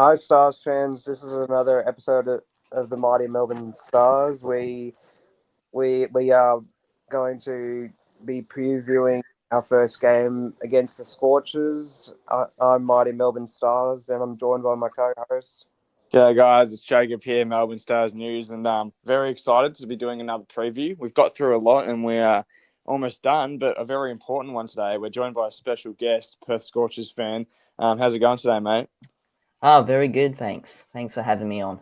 Hi, Stars fans. This is another episode of the Mighty Melbourne Stars. We are going to be previewing our first game against the Scorchers. I'm Mighty Melbourne Stars, and I'm joined by my co-host. G'day guys, it's Jacob here, Melbourne Stars News, and very excited to be doing another preview. We've got through a lot and we're almost done, but a very important one today. We're joined by a special guest, Perth Scorchers fan. How's it going today, mate? Oh, very good. Thanks. Thanks for having me on.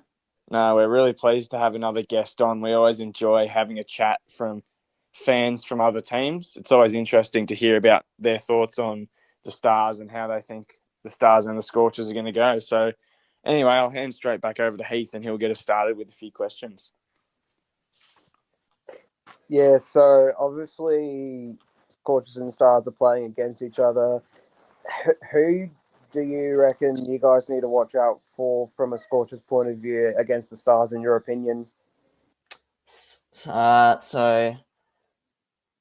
No, we're really pleased to have another guest on. We always enjoy having a chat from fans from other teams. It's always interesting to hear about their thoughts on the Stars and how they think the Stars and the Scorchers are going to go. So anyway, I'll hand straight back over to Heath and he'll get us started with a few questions. Yeah, so obviously Scorchers and Stars are playing against each other. Who do you reckon you guys need to watch out for from a Scorchers point of view against the Stars, in your opinion? So,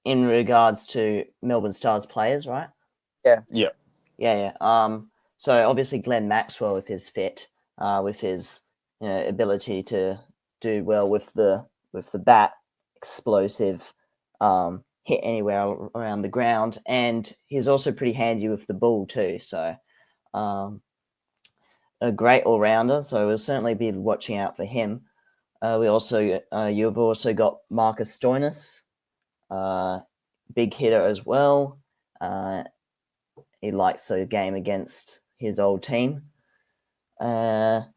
in regards to Melbourne Stars players, right? Yeah. Yeah. So obviously Glenn Maxwell, if he's fit, with his ability to do well with the bat, explosive, hit anywhere around the ground, and he's also pretty handy with the ball too. So, a great all rounder. So we'll certainly be watching out for him. You've also got Marcus Stoinis, big hitter as well. He likes a game against his old team. And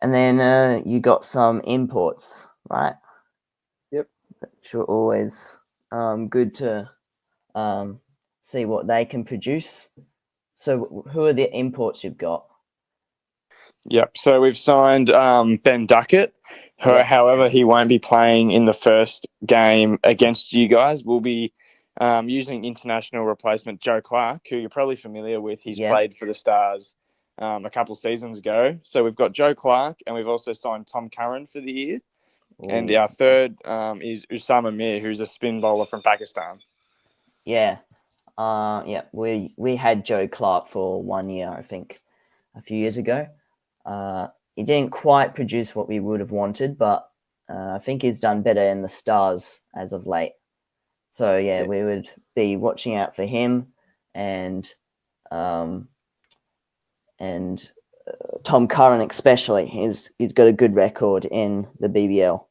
then you got some imports, right? Yep. Which are always good to see what they can produce. So who are the imports you've got? Yep. So we've signed Ben Duckett. However, he won't be playing in the first game against you guys. We'll be using international replacement Joe Clark, who you're probably familiar with. He's played for the Stars a couple seasons ago. So we've got Joe Clark, and we've also signed Tom Curran for the year. Ooh. And our third is Usama Mir, who's a spin bowler from Pakistan. Yeah. We had Joe Clark for 1 year, I think, a few years ago. He didn't quite produce what we would have wanted, but I think he's done better in the Stars as of late. So we would be watching out for him, and Tom Curran especially. He's got a good record in the BBL.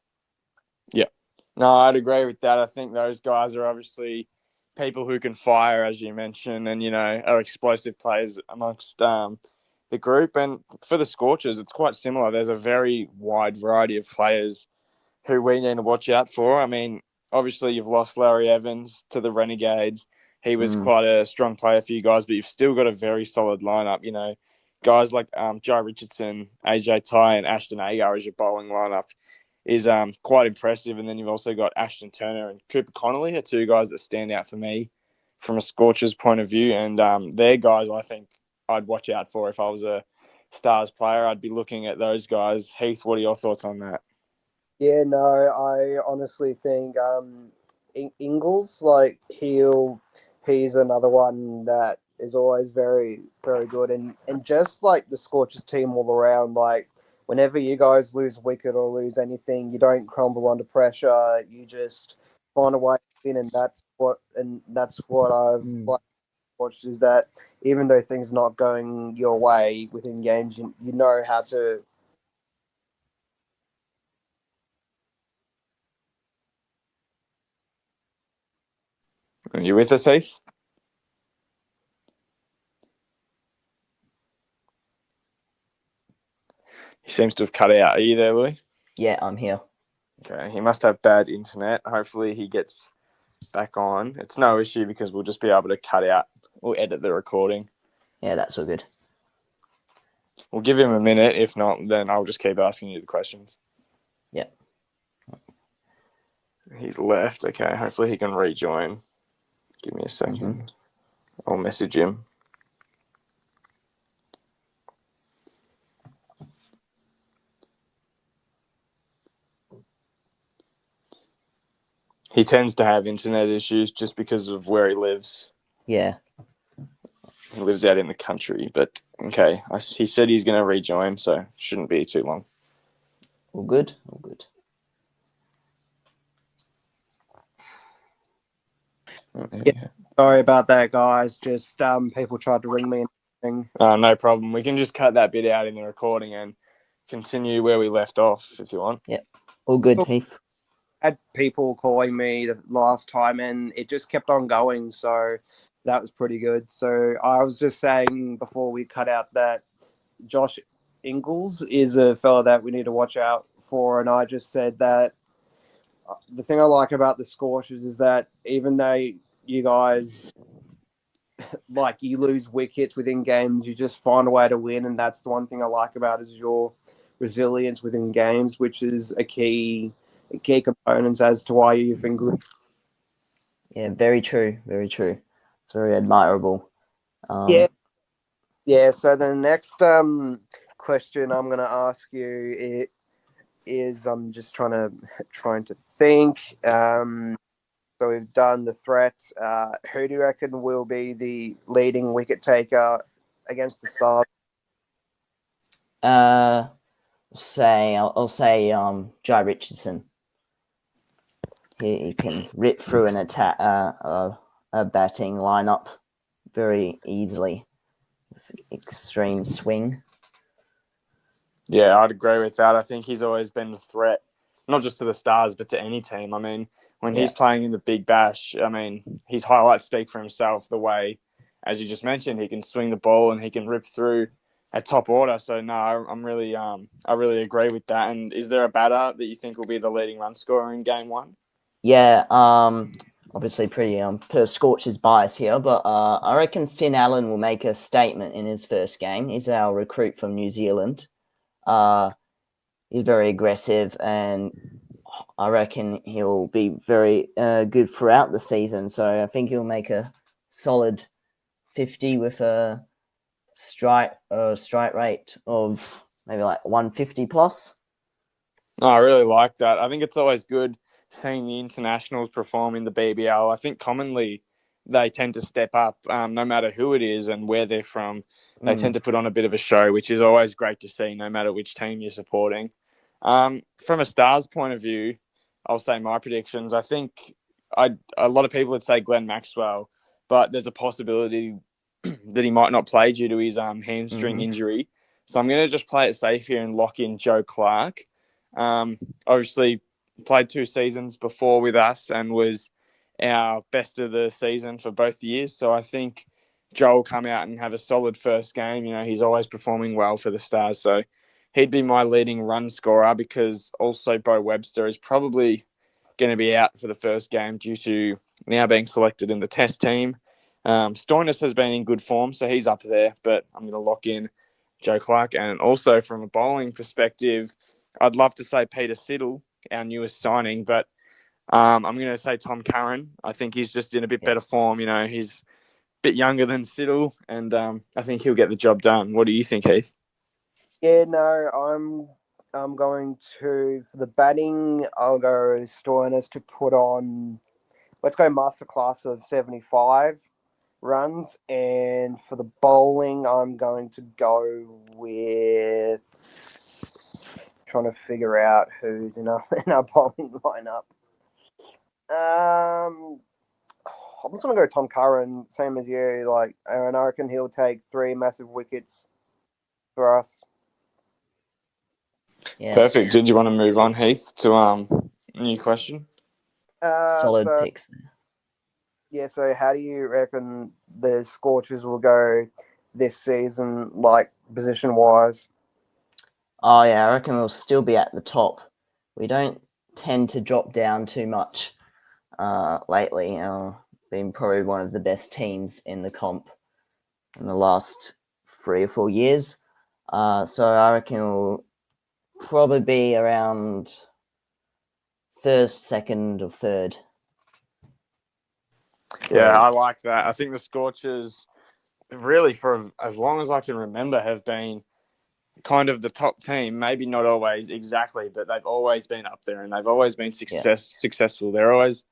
Yeah, no, I'd agree with that. I think those guys are obviously people who can fire, as you mentioned, and are explosive players amongst the group. And for the Scorchers, it's quite similar. There's a very wide variety of players who we need to watch out for. I mean, obviously you've lost Larry Evans to the Renegades. He was quite a strong player for you guys, but you've still got a very solid lineup. Guys like Joe Richardson, AJ Ty, and Ashton Agar as your bowling lineup is quite impressive. And then you've also got Ashton Turner and Cooper Connolly are two guys that stand out for me from a Scorchers point of view. And they're guys I think I'd watch out for if I was a Stars player. I'd be looking at those guys. Heath, what are your thoughts on that? Yeah, no, I honestly think Ingles, he's another one that is always very, very good. And just like the Scorchers team all around, like whenever you guys lose a wicket or lose anything, you don't crumble under pressure. You just find a way in, and that's what I've watched, is that even though things are not going your way within games, you know how to. Are you with us, Heath? He seems to have cut out. Are you there, Louis? Yeah, I'm here. Okay, he must have bad internet. Hopefully he gets back on. It's no issue because we'll just be able to cut out or edit the recording. Yeah, that's all good. We'll give him a minute. If not, then I'll just keep asking you the questions. Yeah. He's left. Okay, hopefully he can rejoin. Give me a second. I'll message him. He tends to have internet issues just because of where he lives. Yeah. He lives out in the country, but Okay. He said he's going to rejoin, so shouldn't be too long. All good. All good. Yeah. Sorry about that, guys. Just people tried to ring me. No problem. We can just cut that bit out in the recording and continue where we left off if you want. Yeah. All good, Heath. I had people calling me the last time, and it just kept on going. So that was pretty good. So I was just saying before we cut out that Josh Ingles is a fella that we need to watch out for, and I just said that the thing I like about the Scorchers is that even though you guys like you lose wickets within games, you just find a way to win, and that's the one thing I like about it is your resilience within games, which is a key components as to why you've been good. Yeah, very true. Very true. It's very admirable. Yeah. So the next question I'm going to ask you is I'm just trying to think. So we've done the threat. Who do you reckon will be the leading wicket taker against the Stars? I'll say Jai Richardson. He can rip through an attack a batting lineup very easily. Extreme swing. Yeah, I'd agree with that. I think he's always been a threat, not just to the Stars, but to any team. I mean, when he's playing in the Big Bash, I mean, his highlights speak for himself. The way, as you just mentioned, he can swing the ball and he can rip through a top order. So no, I really agree with that. And is there a batter that you think will be the leading run scorer in Game 1? Yeah, obviously pretty Perth Scorchers bias here, but I reckon Finn Allen will make a statement in his first game. He's our recruit from New Zealand. He's very aggressive, and I reckon he'll be very good throughout the season. So I think he'll make a solid 50 with a strike rate of maybe like 150 plus. No, I really like that. I think it's always good seeing the internationals perform in the BBL. I think commonly they tend to step up, no matter who it is and where they're from. They tend to put on a bit of a show, which is always great to see, no matter which team you're supporting. From a Stars point of view, I'll say my predictions. I think a lot of people would say Glenn Maxwell, but there's a possibility that he might not play due to his hamstring injury. So I'm going to just play it safe here and lock in Joe Clark. Obviously, played 2 seasons before with us and was our best of the season for both years. So I think Joe will come out and have a solid first game. You know, he's always performing well for the Stars. So he'd be my leading run scorer because also Bo Webster is probably going to be out for the first game due to now being selected in the test team. Stoinis has been in good form, so he's up there, but I'm going to lock in Joe Clark. And also from a bowling perspective, I'd love to say Peter Siddle, our newest signing, but I'm going to say Tom Curran. I think he's just in a bit better form. You know, he's a bit younger than Siddle, and I think he'll get the job done. What do you think, Heath? Yeah, no, I'm going to for the batting. I'll go Stoinis to put on. Let's go masterclass of 75 runs, and for the bowling, I'm going to go with trying to figure out who's in our bowling lineup. I'm just gonna go Tom Curran, same as you. Like, and I reckon he'll take 3 massive wickets for us. Yeah. Perfect. Did you want to move on, Heath, to a new question? Solid picks. Yeah, so how do you reckon the Scorchers will go this season, like position-wise? Oh, yeah, I reckon we'll still be at the top. We don't tend to drop down too much lately. Been probably one of the best teams in the comp in the last 3 or 4 years. So I reckon we'll probably be around first, second, or third. Yeah, I like that. I think the Scorchers, really, for as long as I can remember, have been kind of the top team. Maybe not always exactly, but they've always been up there and they've always been successful. They're always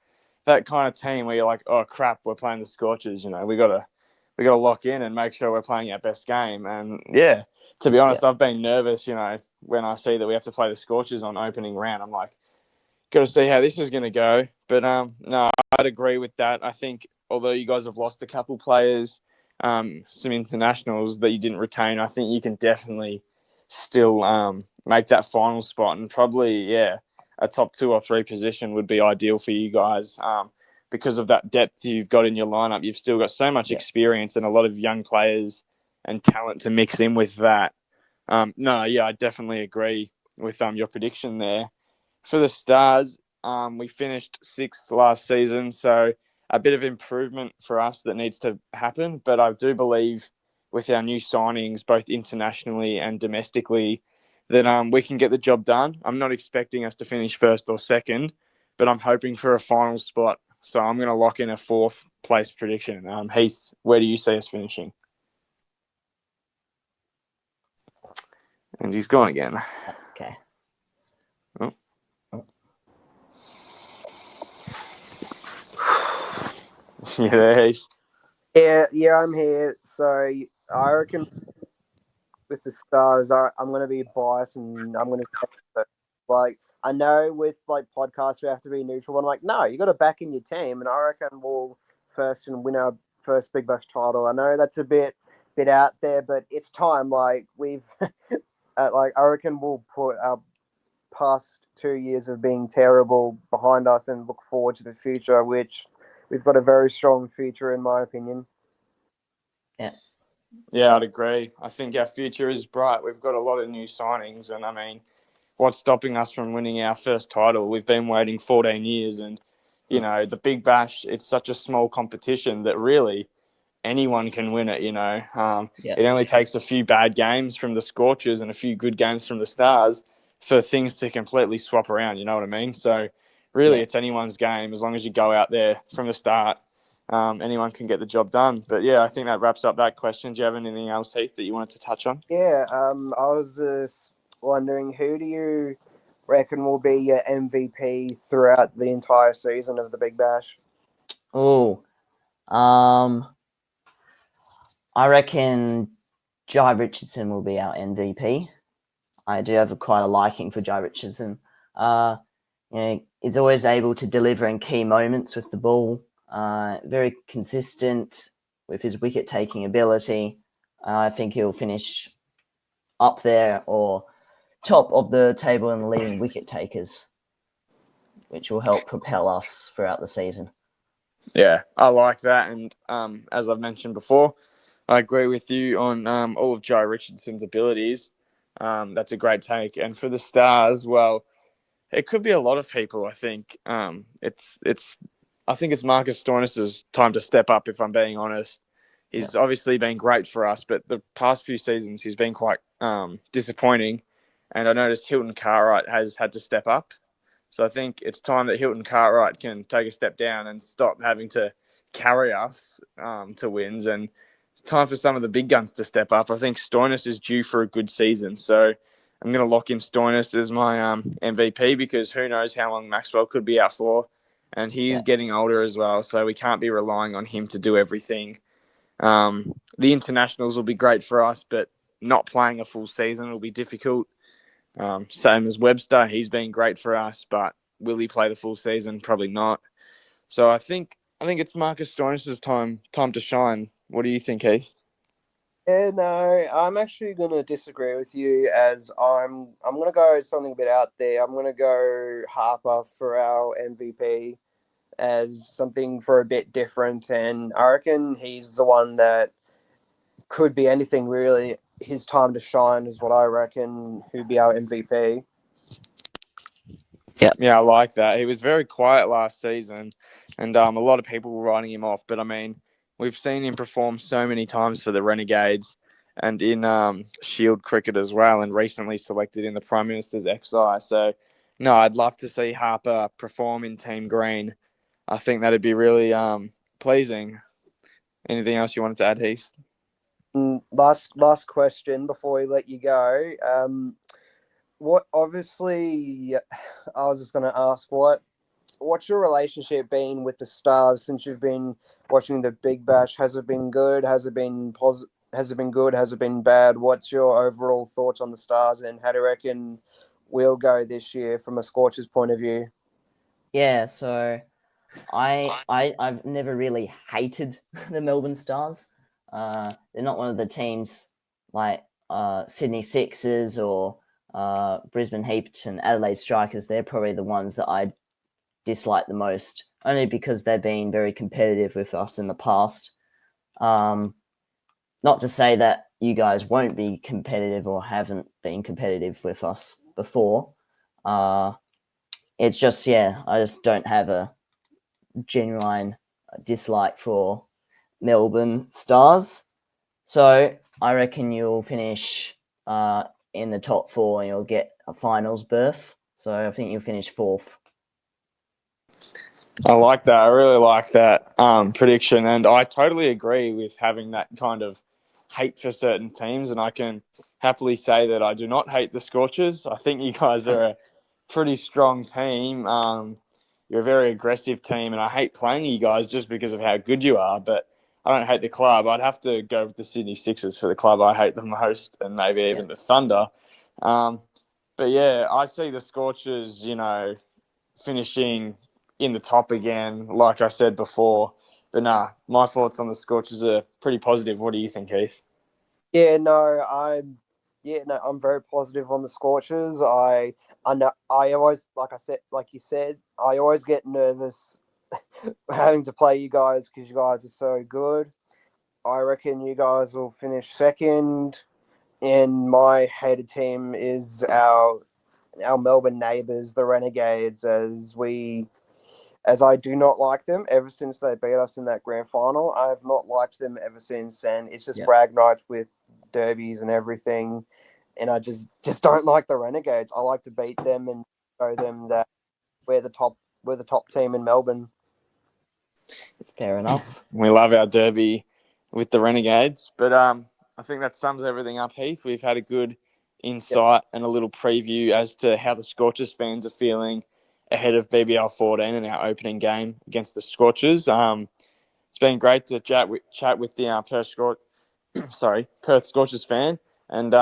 that kind of team where you're like, oh crap, we're playing the Scorchers. You know, we gotta we got to lock in and make sure we're playing our best game. And yeah, to be honest, I've been nervous, when I see that we have to play the Scorchers on opening round. I'm like, got to see how this is going to go. But no, I'd agree with that. I think although you guys have lost a couple players, some internationals that you didn't retain, I think you can definitely still make that final spot, and probably a top 2 or 3 position would be ideal for you guys. Because of that depth you've got in your lineup, you've still got so much experience and a lot of young players and talent to mix in with that. I definitely agree with your prediction there. For the Stars, we finished 6th last season, so a bit of improvement for us that needs to happen. But I do believe with our new signings, both internationally and domestically, that we can get the job done. I'm not expecting us to finish 1st or 2nd, but I'm hoping for a final spot. So I'm going to lock in a 4th place prediction. Heath, where do you see us finishing? And he's gone again. That's okay. Oh. You there, Heath? Yeah, I'm here. So I reckon with the Stars, I'm going to be biased and I'm going to say, like, I know with like podcasts we have to be neutral. But I'm like, no, you got to back in your team, and I reckon we'll first and win our first Big Bash title. I know that's a bit out there, but it's time. Like we've, like I reckon we'll put our past 2 years of being terrible behind us and look forward to the future, which we've got a very strong future in my opinion. Yeah, I'd agree. I think our future is bright. We've got a lot of new signings, and I mean, what's stopping us from winning our first title? We've been waiting 14 years, and the Big Bash, it's such a small competition that really anyone can win it. It only takes a few bad games from the Scorchers and a few good games from the Stars for things to completely swap around. You know what I mean? So really, it's anyone's game as long as you go out there from the start. Anyone can get the job done. But yeah, I think that wraps up that question. Do you have anything else, Heath, that you wanted to touch on? Yeah, I was just wondering, who do you reckon will be your MVP throughout the entire season of the Big Bash? Oh, I reckon Jai Richardson will be our MVP. I do have quite a liking for Jai Richardson. He's always able to deliver in key moments with the ball. Very consistent with his wicket-taking ability. I think he'll finish up there or top of the table in the leading wicket takers, which will help propel us throughout the season. Yeah, I like that. And as I've mentioned before, I agree with you on all of Jai Richardson's abilities. That's a great take. And for the Stars, well, it could be a lot of people. I think I think it's Marcus Stoinis' time to step up. If I'm being honest, he's obviously been great for us, but the past few seasons he's been quite disappointing. And I noticed Hilton Cartwright has had to step up. So I think it's time that Hilton Cartwright can take a step down and stop having to carry us to wins. And it's time for some of the big guns to step up. I think Stoinis is due for a good season. So I'm going to lock in Stoinis as my MVP because who knows how long Maxwell could be out for. And he's getting older as well. So we can't be relying on him to do everything. The internationals will be great for us, but not playing a full season will be difficult. Same as Webster, he's been great for us, but will he play the full season? Probably not. So I think it's Marcus Stoinis' time to shine. What do you think, Heath? Yeah, no, I'm actually going to disagree with you as I'm going to go something a bit out there. I'm going to go Harper for our MVP as something for a bit different, and I reckon he's the one that could be anything really. His time to shine is what I reckon who'd be our MVP. Yeah, I like that. He was very quiet last season, and a lot of people were writing him off. But I mean, we've seen him perform so many times for the Renegades and in Shield cricket as well, and recently selected in the Prime Minister's XI. So, no, I'd love to see Harper perform in Team Green. I think that'd be really pleasing. Anything else you wanted to add, Heath? Last question before we let you go. What obviously, I was just going to ask, what what's your relationship been with the Stars since you've been watching the Big Bash? Has it been good? Has it been Has it been good? Has it been bad? What's your overall thoughts on the Stars, and how do you reckon we'll go this year from a Scorchers point of view? Yeah, so I've never really hated the Melbourne Stars. They're not one of the teams like Sydney Sixers or Brisbane Heat and Adelaide Strikers. They're probably the ones that I dislike the most, only because they've been very competitive with us in the past. Not to say that you guys won't be competitive or haven't been competitive with us before. It's just, yeah, I just don't have a genuine dislike for Melbourne Stars. So I reckon you'll finish in the top 4 and you'll get a finals berth. So I think you'll finish 4th. I like that. I really like that prediction, and I totally agree with having that kind of hate for certain teams. And I can happily say that I do not hate the Scorchers. I think you guys are a pretty strong team. You're a very aggressive team, and I hate playing you guys just because of how good you are. But I don't hate the club. I'd have to go with the Sydney Sixers for the club I hate the most, and maybe even the Thunder. But yeah, I see the Scorchers, finishing in the top again, like I said before. But nah, my thoughts on the Scorchers are pretty positive. What do you think, Heath? I'm very positive on the Scorchers. I know I always like you said, I always get nervous having to play you guys because you guys are so good. I reckon you guys will finish second, and my hated team is our Melbourne neighbours, the Renegades, as I do not like them ever since they beat us in that grand final. I have not liked them ever since, and it's just brag rights with derbies and everything. And I just don't like the Renegades. I like to beat them and show them that we're the top team in Melbourne. Fair enough. We love our derby with the Renegades. But I think that sums everything up, Heath. We've had a good insight and a little preview as to how the Scorchers fans are feeling ahead of BBL 14 and our opening game against the Scorchers. It's been great to chat with the Perth Scorchers fan, and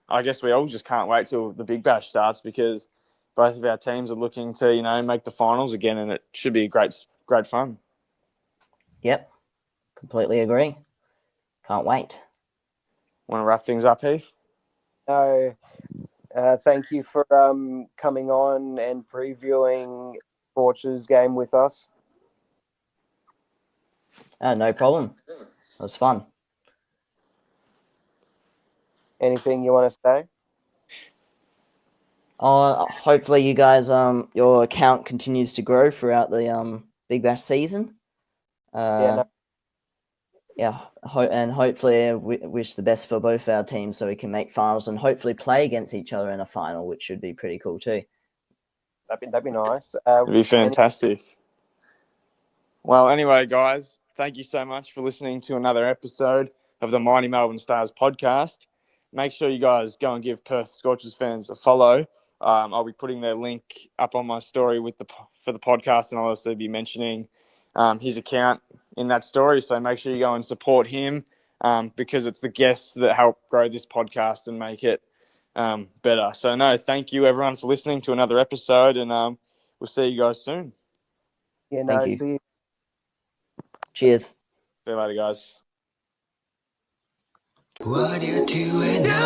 I guess we all just can't wait till the Big Bash starts because both of our teams are looking to make the finals again, and it should be great fun. Yep, completely agree. Can't wait. Want to wrap things up, Heath? No, thank you for coming on and previewing Scorchers game with us. No problem. It was fun. Anything you want to say? Hopefully you guys your account continues to grow throughout the Big Bash season. And hopefully we wish the best for both our teams so we can make finals and hopefully play against each other in a final, which should be pretty cool too. That'd be nice. It'd be fantastic. Well, anyway, guys, thank you so much for listening to another episode of the Mighty Melbourne Stars podcast. Make sure you guys go and give Perth Scorchers fans a follow. I'll be putting their link up on my story for the podcast, and I'll also be mentioning his account in that story. So make sure you go and support him because it's the guests that help grow this podcast and make it better. So, no, thank you, everyone, for listening to another episode, and we'll see you guys soon. Thank you. See you. Cheers. See you later, guys. What you doing now?